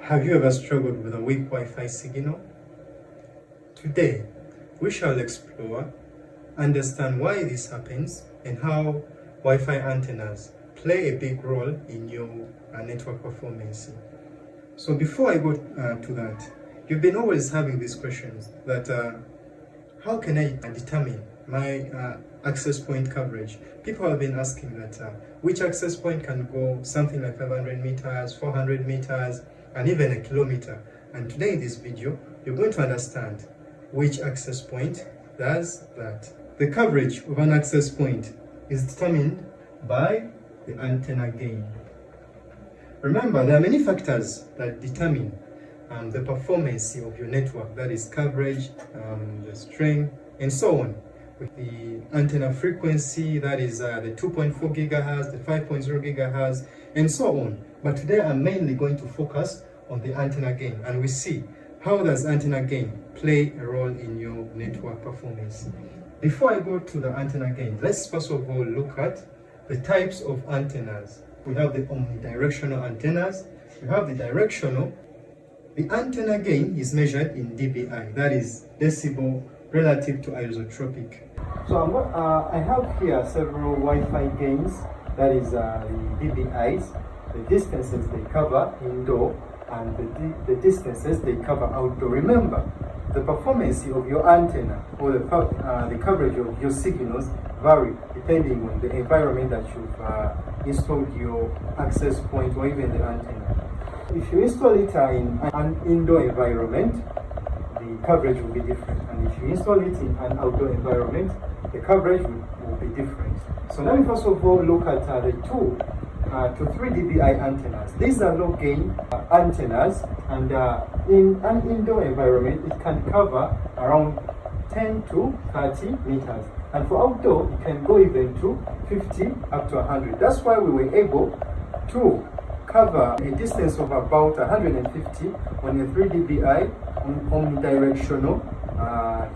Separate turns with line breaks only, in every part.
Have you ever struggled with a weak Wi-Fi signal? Today, we shall explore, understand why this happens, and how Wi-Fi antennas play a big role in your network performance. So before I go to that, you've been always having these questions that how can I determine my access point coverage? People have been asking that which access point can go something like 500 meters, 400 meters, and even a kilometer. And today in this video, you're going to understand which access point does that. The coverage of an access point is determined by the antenna gain. Remember, there are many factors that determine the performance of your network, that is coverage, the strength, and so on. With the antenna frequency, that is the 2.4 gigahertz, the 5.0 gigahertz, and so on. But today I'm mainly going to focus on the antenna gain, and we see how does antenna gain play a role in your network performance. Before I go to the antenna gain, let's first of all look at the types of antennas. We have the omnidirectional antennas, we have the directional. The antenna gain is measured in dBi, that is decibel relative to isotropic. So I have here several Wi-Fi gains, that is the dBis, the distances they cover indoor, and the distances they cover outdoor. Remember, the performance of your antenna or the coverage of your signals vary depending on the environment that you've installed your access point or even the antenna. If you install it in an indoor environment, the coverage will be different, and if you install it in an outdoor environment, the coverage will be different. So let me first of all look at the 2 to 3 dBi antennas. These are low gain antennas, and in an indoor environment it can cover around 10 to 30 meters, and for outdoor it can go even to 50 up to 100. That's why we were able to cover a distance of about 150 on a 3 dBi omnidirectional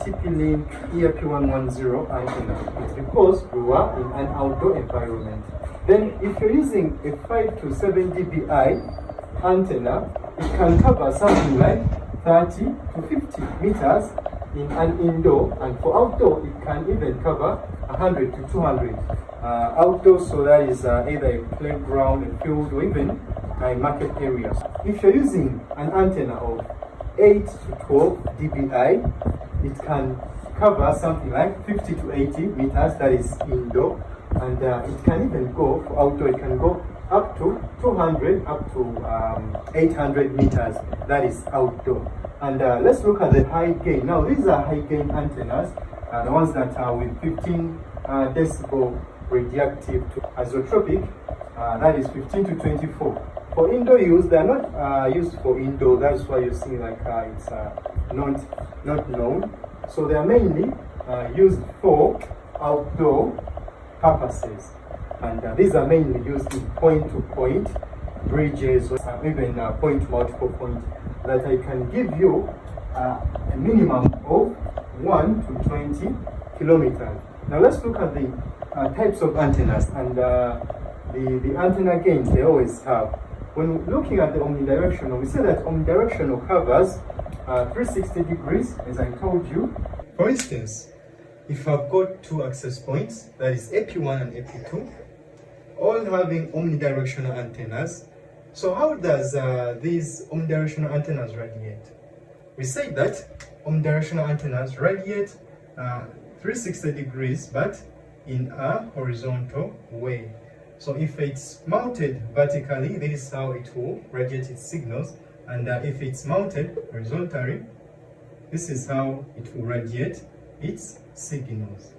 TP-Link ERP110 antenna. It's because we were in an outdoor environment. Then if you're using a 5 to 7 dBi antenna, it can cover something like 30 to 50 meters in an indoor, and for outdoor it can even cover 100 to 200 outdoor, so that is either a playground, a field, or even market areas. If you're using an antenna of 8 to 12 dBi, it can cover something like 50 to 80 meters, that is indoor, and it can even go for outdoor, it can go up to 200 up to 800 meters, that is outdoor. And let's look at the high gain. Now these are high gain antennas, the ones that are with 15 decibel radioactive to isotropic, that is 15 to 24. For indoor use, they are not used for indoor, that's why you see like it's not known. So they are mainly used for outdoor purposes, and these are mainly used in point-to-point bridges, or even point-to-multiple point, that I can give you a minimum of 1 to 20 kilometers. Now let's look at the types of antennas and the antenna gains they always have. When looking at the omnidirectional, we say that omnidirectional covers 360 degrees, as I told you. For instance, if I've got 2 access points, that is AP1 and AP2, all having omnidirectional antennas. So how does these omnidirectional antennas radiate? We say that omnidirectional antennas radiate 360 degrees, but in a horizontal way. So if it's mounted vertically, this is how it will radiate its signals, and if it's mounted horizontally, this is how it will radiate its signals.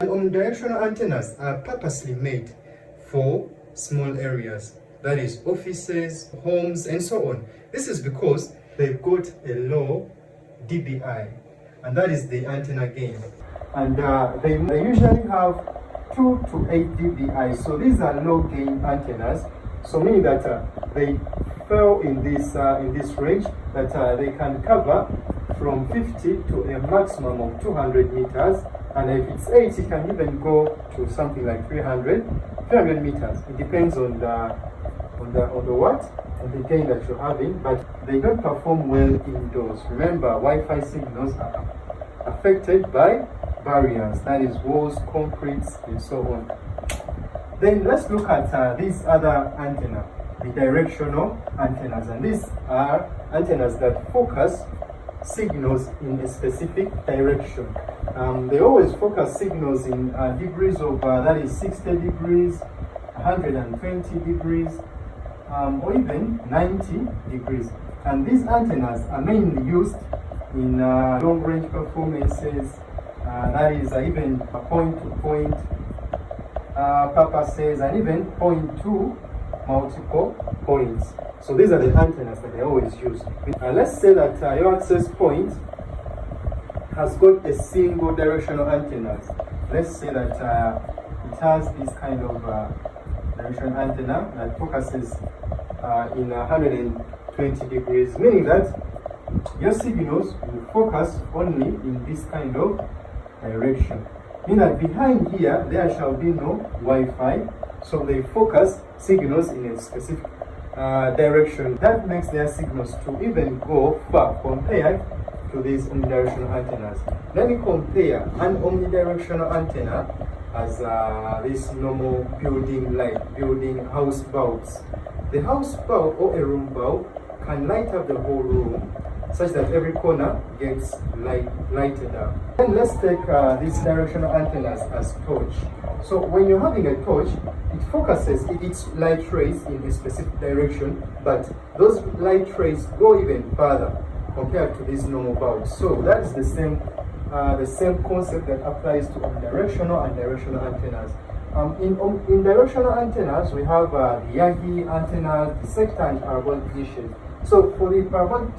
The omnidirectional antennas are purposely made for small areas, that is offices, homes, and so on. This is because they've got a low dBi, and that is the antenna gain. And they usually have 2 to 8 dBi, so these are low gain antennas, so meaning that they fell in this range, that they can cover from 50 to a maximum of 200 meters, and if it's 8, it can even go to something like 300 meters. It depends on on the what? On the gain that you're having, but they don't perform well indoors. Remember, Wi-Fi signals are affected by barriers, that is walls, concretes, and so on. Then let's look at these other antenna, the directional antennas, and these are antennas that focus signals in a specific direction. They always focus signals in degrees of, that is 60 degrees, 120 degrees, or even 90 degrees. And these antennas are mainly used in long-range performances, that is even point-to-point purposes, and even point-to multiple points. So these are the antennas that they always use. Let's say that your access point has got a single directional antenna. Let's say that it has this kind of directional antenna that focuses in 120 degrees, meaning that your signals will focus only in this kind of direction. Meaning that behind here there shall be no Wi-Fi, so they focus signals in a specific direction. That makes their signals to even go far compared to these omnidirectional antennas. Let me compare an omnidirectional antenna as this normal building house bulbs. The house bulb or a room bulb can light up the whole room such that every corner gets lighted up. And let's take these directional antennas as torch. So when you're having a torch, it focuses its light rays in a specific direction, but those light rays go even further compared to these normal bulbs. So that is the same concept that applies to omnidirectional and directional antennas. In directional antennas, we have the Yagi antennas, the sector and parabolic dishes. So for the parabolic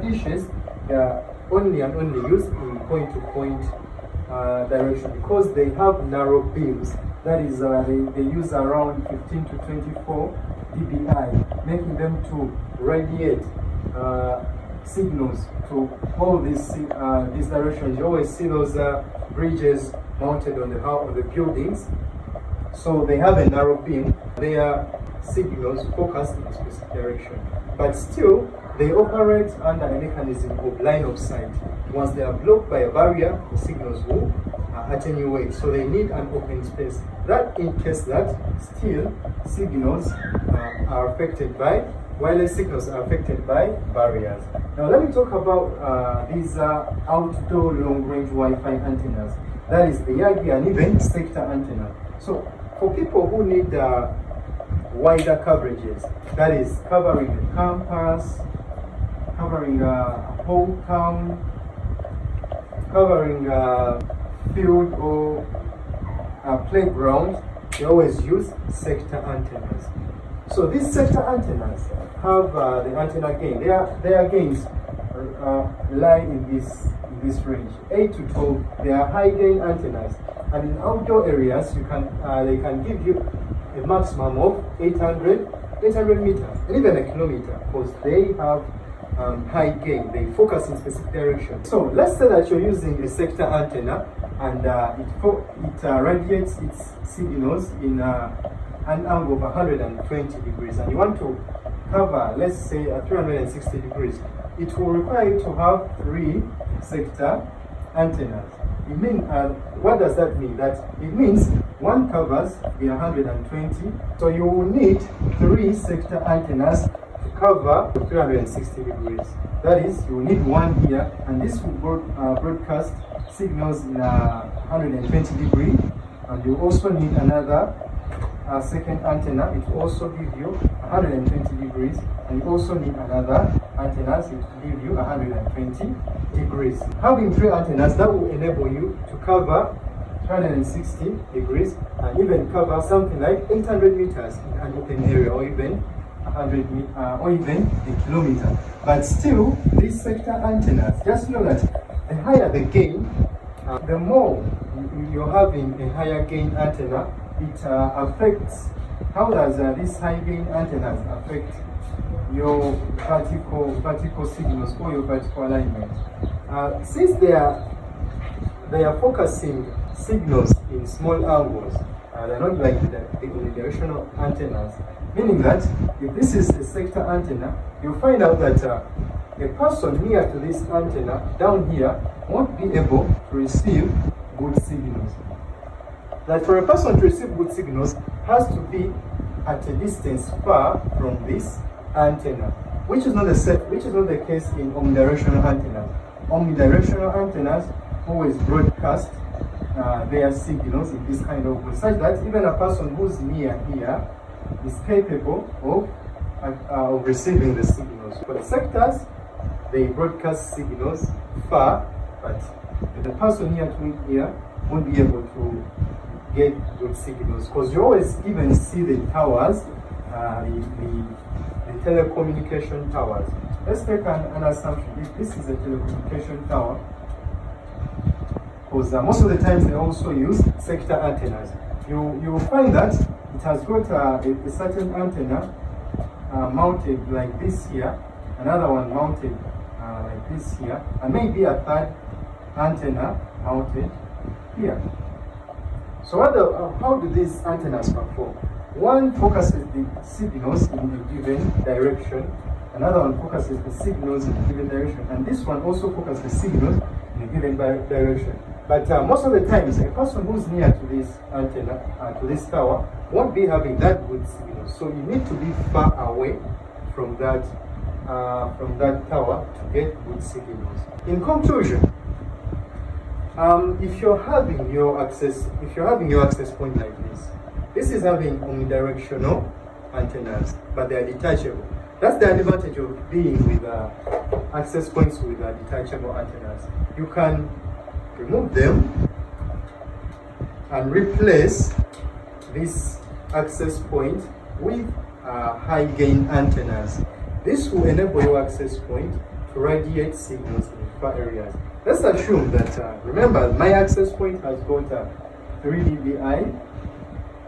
dishes, they are only and only used in point-to-point direction because they have narrow beams. That is, they use around 15 to 24 dBi, making them to radiate signals to all these directions. You always see those bridges mounted on the buildings. So they have a narrow beam. Their signals focus in a specific direction, but still they operate under a mechanism of line of sight. Once they are blocked by a barrier, the signals will attenuate. So they need an open space. That in case that still signals are affected by wireless signals are affected by barriers. Now let me talk about these outdoor long-range Wi-Fi antennas. That is the Yagi and even sector antenna. So for people who need wider coverages, that is covering the campus, covering a whole town, covering a field or a playground, they always use sector antennas. So these sector antennas have the antenna gain. Their gains lie in this range, 8 to 12. They are high gain antennas, and in outdoor areas they can give you a maximum of 800 meters and even a kilometer, because they have high gain. They focus in specific direction. So let's say that you're using a sector antenna and it radiates its signals in an angle of 120 degrees, and you want to cover, let's say, 360 degrees. It will require you to have 3 sector antennas. What does that mean? That it means one covers the 120, so you will need 3 sector antennas to cover the 360 degrees. That is, you will need one here, and this will broadcast signals in 120 degree, and you also need another second antenna. It will also give you 120 degrees, and you also need another antenna. It will give you 120 degrees. Having 3 antennas, that will enable you to cover 360 degrees and even cover something like 800 meters in an open area, or even 100 meters, or even a kilometer. But still, these sector antennas, just know that the higher the gain, the more you're having a higher gain antenna, it affects. How does this high gain antennas affect your vertical signals or your vertical alignment? Since they are focusing signals in small angles, they're not like the unidirectional antennas. Meaning that if this is a sector antenna, you'll find out that a person near to this antenna down here won't be able to receive good signals. That for a person to receive good signals has to be at a distance far from this antenna, which is not the case in omnidirectional antennas. Omnidirectional antennas always broadcast their signals in this kind of way, such that even a person who's near here is capable of receiving the signals. For the sectors, they broadcast signals far, but the person near to it here won't be able to get good signals, because you always even see the towers, the telecommunication towers. Let's take an assumption. If this is a telecommunication tower, because most of the times they also use sector antennas. You will find that it has got a certain antenna mounted like this here, another one mounted like this here, and maybe a third antenna mounted here. So how do these antennas perform? One focuses the signals in a given direction, another one focuses the signals in a given direction, and this one also focuses the signals in a given direction. But most of the times, a person who's near to this antenna, to this tower, won't be having that good signal. So you need to be far away from that tower to get good signals. In conclusion, if you're having your access point like this is having omnidirectional antennas, but they are detachable. That's the advantage of being with access points with detachable antennas. You can remove them and replace this access point with high gain antennas. This will enable your access point to radiate signals in far areas. Let's assume that, remember, my access point has got 3 dBi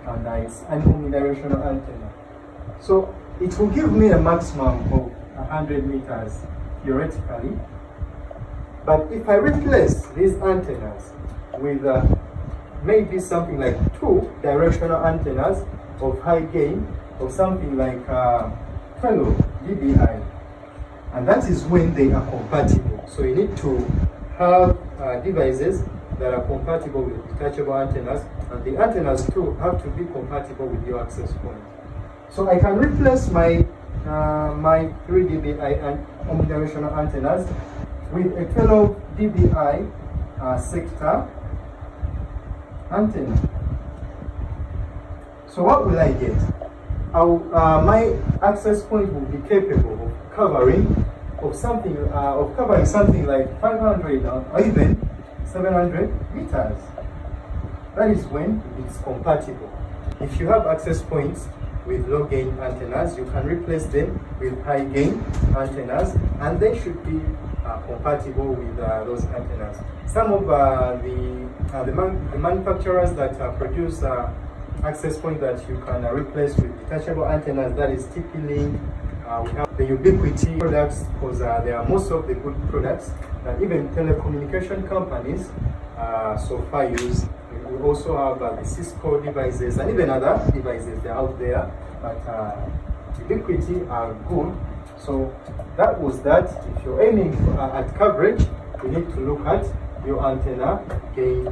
and it's an omnidirectional antenna. So it will give me a maximum of 100 meters theoretically. But if I replace these antennas with maybe something like 2 directional antennas of high gain of something like 12 dBi, and that is when they are compatible. So you need to have devices that are compatible with detachable antennas, and the antennas too have to be compatible with your access point. So I can replace my 3 dBi and omnidirectional antennas with a 12 dBi sector antenna. So what will I get? My access point will be capable of covering something like 500 or even 700 meters. That is when it's compatible. If you have access points with low gain antennas, you can replace them with high gain antennas, and they should be compatible with those antennas. Some of the manufacturers that produce access point that you can replace with detachable antennas, that is TP-Link. We have the Ubiquiti products, because they are most of the good products that even telecommunication companies so far use. We also have the Cisco devices and even other devices, they're out there, but Ubiquiti are good. So that was that. If you're aiming at coverage, you need to look at your antenna gain.